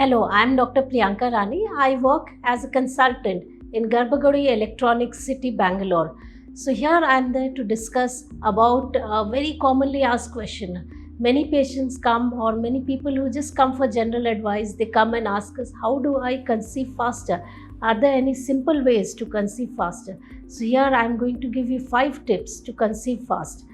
Hello, I'm Dr. Priyanka Rani. I work as a consultant in GarbhaGudi Electronics City, Bangalore. So here I'm there to discuss about a very commonly asked question. Many patients come, or many people who just come for general advice, they come and ask us, how do I conceive faster? Are there any simple ways to conceive faster? So here I'm going to give you 5 tips to conceive fast.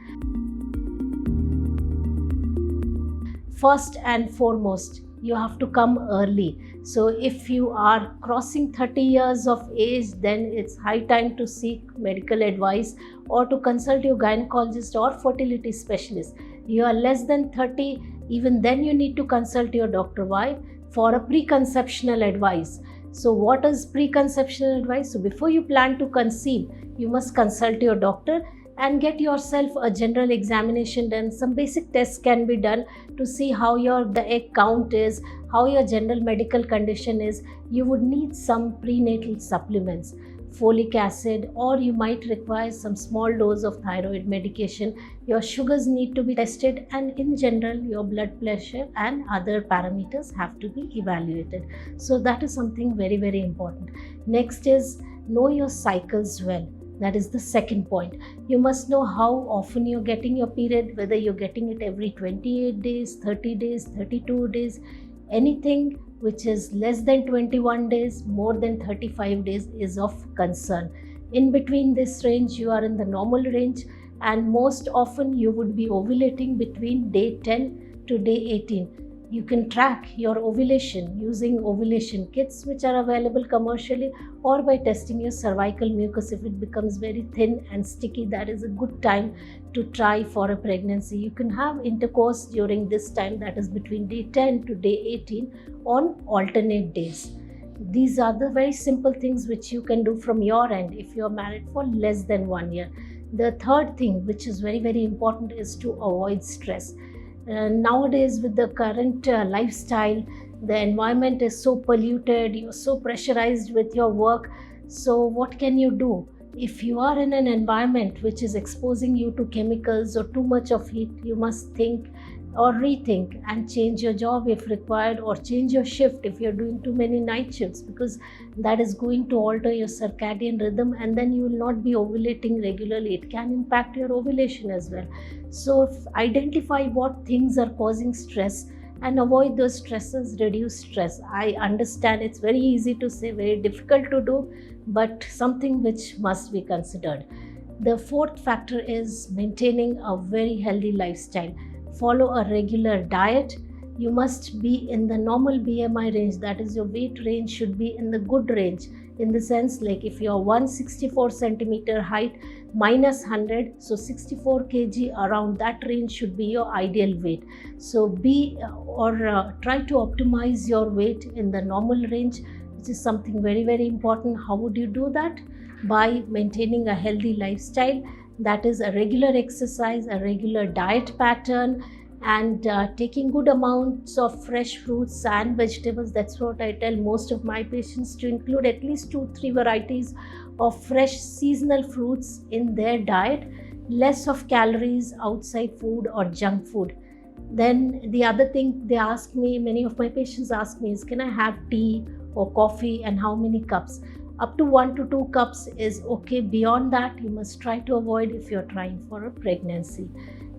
First and foremost, you have to come early. So if you are crossing 30 years of age, then it's high time to seek medical advice or to consult your gynecologist or fertility specialist. You are less than 30, even then you need to consult your doctor. Why? For a preconceptional advice. So what is preconceptional advice? So before you plan to conceive, you must consult your doctor and get yourself a general examination done. Some basic tests can be done to see how the egg count is, how your general medical condition is. You would need some prenatal supplements, folic acid, or you might require some small dose of thyroid medication. Your sugars need to be tested, and in general your blood pressure and other parameters have to be evaluated. So that is something very, very important. Next is know your cycles well. That is the second point. You must know how often you're getting your period, whether you're getting it every 28 days, 30 days, 32 days. Anything which is less than 21 days, more than 35 days is of concern. In between this range, you are in the normal range, and most often you would be ovulating between day 10 to day 18. You can track your ovulation using ovulation kits which are available commercially, or by testing your cervical mucus. If it becomes very thin and sticky, that is a good time to try for a pregnancy. You can have intercourse during this time, that is between day 10 to day 18 on alternate days. These are the very simple things which you can do from your end if you are married for less than 1 year. The third thing, which is very, very important, is to avoid stress. Nowadays, with the current lifestyle, the environment is so polluted, you're so pressurized with your work. So what can you do? If you are in an environment which is exposing you to chemicals or too much of heat, you must think or rethink and change your job if required, or change your shift if you're doing too many night shifts, because that is going to alter your circadian rhythm, and then you will not be ovulating regularly. It can impact your ovulation as well. So identify what things are causing stress and avoid those stresses, reduce stress. I understand it's very easy to say, very difficult to do, but something which must be considered. The fourth factor is maintaining a very healthy lifestyle. Follow a regular diet. You must be in the normal BMI range, that is, your weight range should be in the good range, in the sense like if you are 164 centimeter height minus 100, so 64 kg, around that range should be your ideal weight. So try to optimize your weight in the normal range, which is something very, very important. How would you do that? By maintaining a healthy lifestyle, that is a regular exercise, a regular diet pattern, and taking good amounts of fresh fruits and vegetables. That's what I tell most of my patients, to include at least 2-3 varieties of fresh seasonal fruits in their diet, less of calories, outside food or junk food. Then the other thing they ask me, many of my patients ask me, is can I have tea or coffee, and how many cups? Up to 1 to 2 cups is okay. Beyond that, you must try to avoid if you're trying for a pregnancy.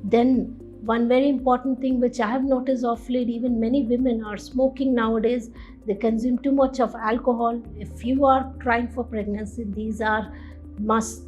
Then one very important thing which I have noticed of late, even many women are smoking nowadays. They consume too much of alcohol. If you are trying for pregnancy, these are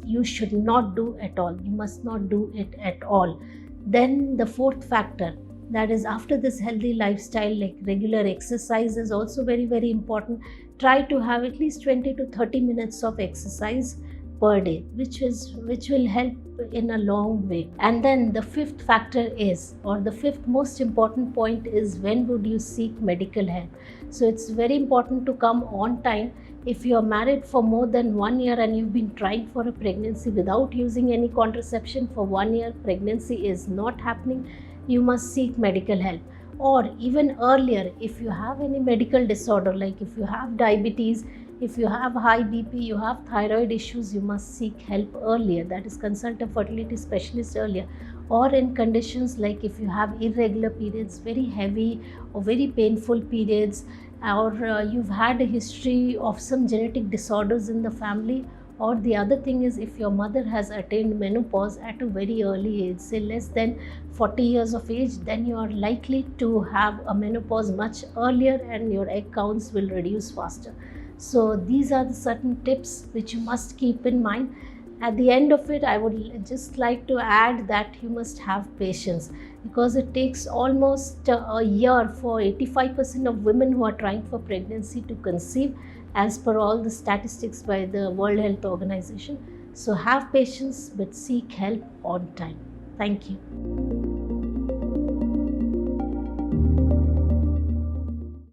you should not do at all. You must not do it at all. Then the fourth factor, that is, after this healthy lifestyle, like regular exercise is also very, very important. Try to have at least 20 to 30 minutes of exercise per day, which will help in a long way. And then the fifth factor is, or the fifth most important point is, when would you seek medical help? So it's very important to come on time. If you are married for more than 1 year and you've been trying for a pregnancy without using any contraception for 1 year, pregnancy is not happening, you must seek medical help. Or even earlier, if you have any medical disorder, like if you have diabetes, if you have high BP, you have thyroid issues, you must seek help earlier. That is, consult a fertility specialist earlier. Or in conditions like if you have irregular periods, very heavy or very painful periods, or you've had a history of some genetic disorders in the family, or the other thing is if your mother has attained menopause at a very early age, say less than 40 years of age, then you are likely to have a menopause much earlier and your egg counts will reduce faster. So these are the certain tips which you must keep in mind. At the end of it, I would just like to add that you must have patience, because it takes almost a year for 85% of women who are trying for pregnancy to conceive, as per all the statistics by the World Health Organization. So have patience, but seek help on time. Thank you.